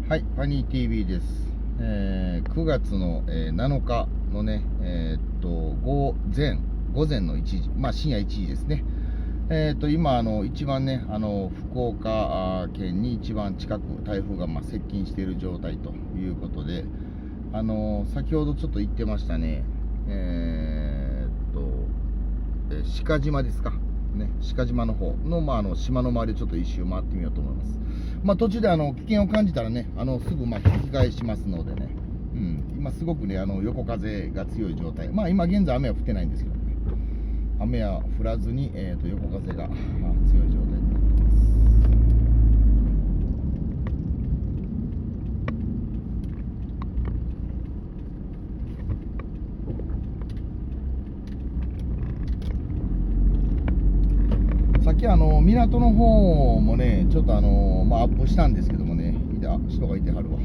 はい、ファニー TV です。9月の、7日のね、午前の1時、深夜1時ですね。今、一番ね、福岡県に一番近く台風が接近している状態ということで、先ほどちょっと言ってましたね、鹿島ですか。鹿島の方の、島の周りをちょっと一周回ってみようと思います。途中で危険を感じたらね、すぐ引き返しますのでね、今すごくね、横風が強い状態、今現在雨は降ってないんですけどね、雨は降らずに、横風が強い状態になってます。さっき港の方もね、ちょっとアップしたんですけどもね、人がいてはるわ。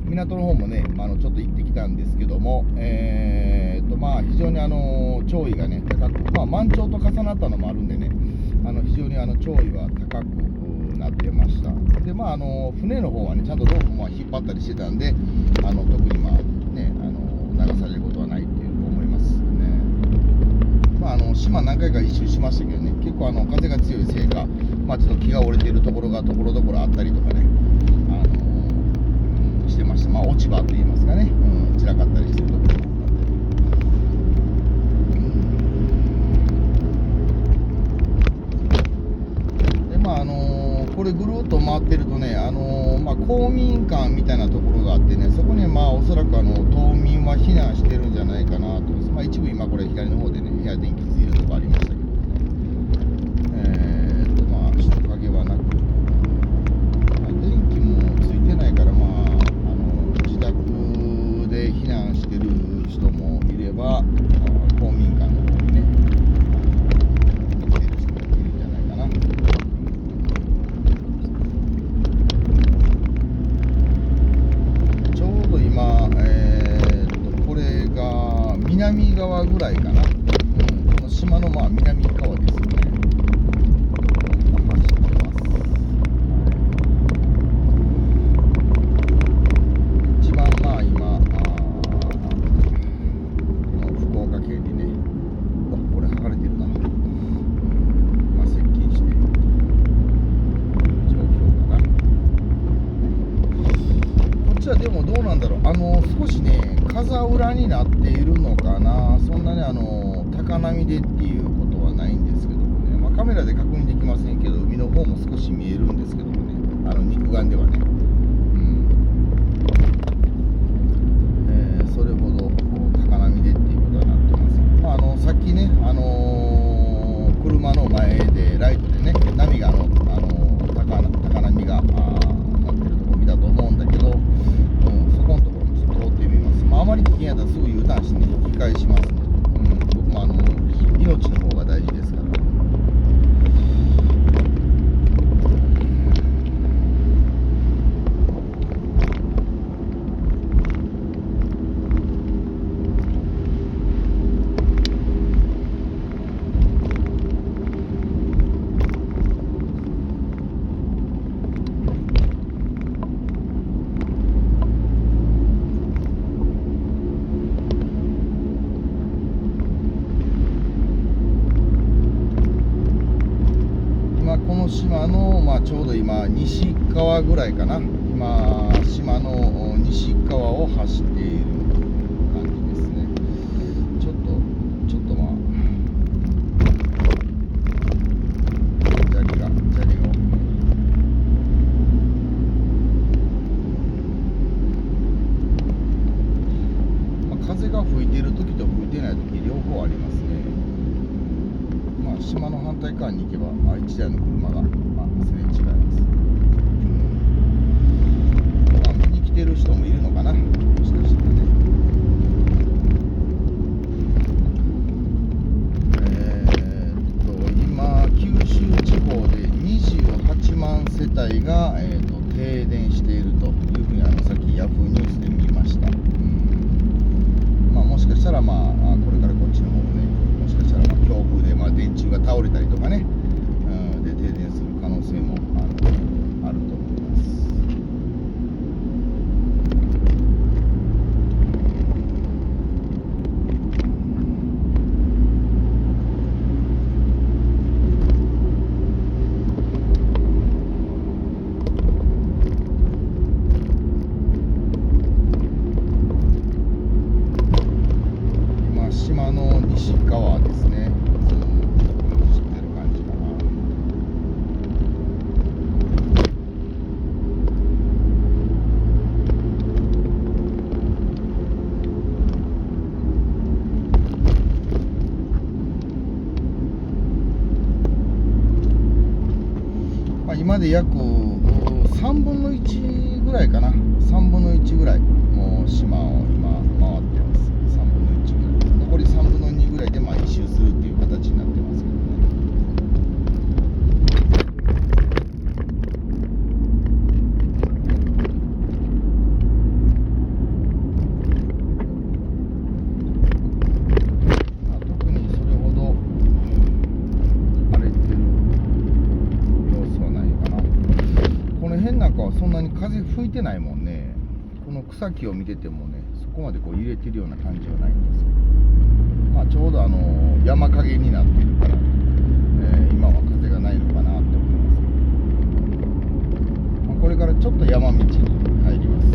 港の方もね、ちょっと行ってきたんですけども、非常に潮位がね、高く、満潮と重なったのもあるんでね、非常に潮位は高くなってました。で、船の方はね、ちゃんとロープも引っ張ったりしてたんで、特にね、流されることはないっていう思いますね。島何回か一周しましたけどね、結構風が強いせいか、ちょっと木が折れているところがところどころあったりとかね、してました。落ち葉って言いますかね、散らかったりしてるところもあったり。で、これぐるっと回ってるとね、公民館みたいなところがあってね、そこにおそらく島民は避難してるんじゃないかなと思います。一部今これ左の方でね、部屋電気ついてるとこありましたけどね。人影はなく、電気もついてないから、自宅で避難してる人もいれば、公民館の方にね、来てる人もいるんじゃないかな。ちょうど今、これが南側ぐらいかな。この島の南側ですよね。でもどうなんだろう、少しね、風裏になっているのかな、そんなね、高波でっていうことはないんですけどもね、カメラで確認できませんけど、海の方も少し見えるんですけどもね、肉眼ではね、それほど高波でっていうことはなってません。さっきね、車の前でライトでね、波が高波がなってるところ見たと思うんだけど、そこのところもちょっと通ってみます。あまり危険やったらすぐ U ターンしてね、引き返しますので、僕も命の方が大事ですから。この島の、ちょうど今西側ぐらいかな、今島の西側を走っている感じですね。ちょっと砂利が風が吹いている時と吹いてない時両方ありますね。島の反対側に行けば1台の車が、すれ違います。見に来てる人もいるのかな、もしかしたらね。今九州地方で28万世帯が、停電しているというふうにさっきヤフーニュースで見ました。もしかしたらこれからこっちの方もね、もしかしたら強風で電柱が倒れたりとかね、で停電する今で約3分の1ぐらいかな、3分の1ぐらいもう島を今回ってます。3分の1ぐらい、残り3分の2ぐらいで一周するっていう形になってますけどね。特にそれほど荒れてる様子はないかな。この辺なんかはそんなに風吹いてないもんね。この草木を見ててもね、そこまでこう揺れてるような感じはないんですけど、ちょうど山陰になってるから、今は風がないのかなって思います。これからちょっと山道に入ります。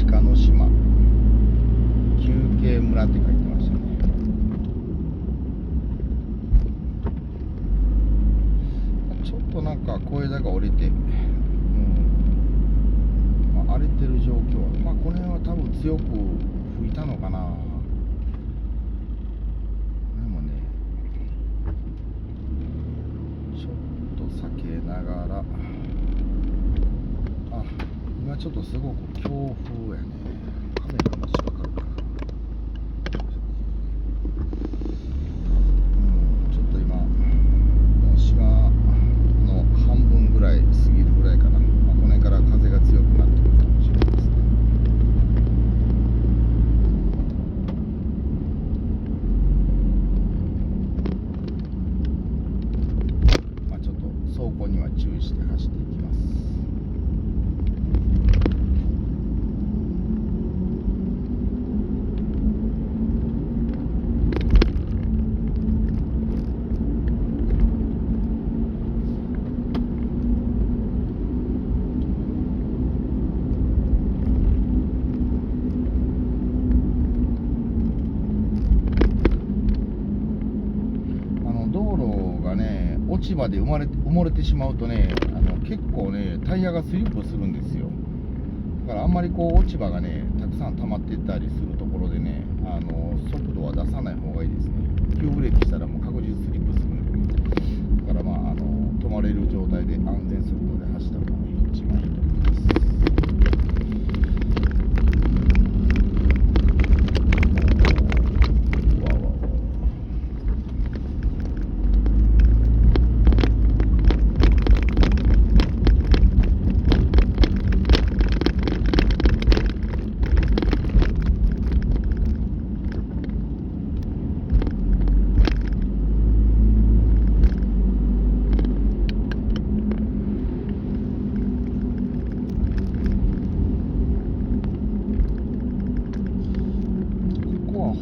鹿の島休憩村って書いてましたね。ちょっとなんか小枝が折れて、荒れてる状況は、この辺は多分強く吹いたのかな。これもね、ちょっと避けながら、今ちょっとすごく強風やね。カメラのしわかるかな。ちょっと今もう島の半分ぐらい過ぎるぐらいかな。この辺から風が強くなってくるかもしれないですね。ちょっと走行には注意して走っていきます。道路がね、落ち葉で埋もれてしまうとね、結構ね、タイヤがスリップするんですよ。だからあんまりこう落ち葉がね、たくさん溜まっていったりするところでね、速度は出さない方がいいですね。急ブレーキしたらもう確実スリップするんでね。だから止まれる状態で安全速度で走った方が一番いいと思います。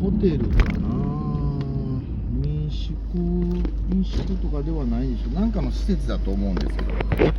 ホテルかな、民宿とかではないでしょ。なんかの施設だと思うんですけど。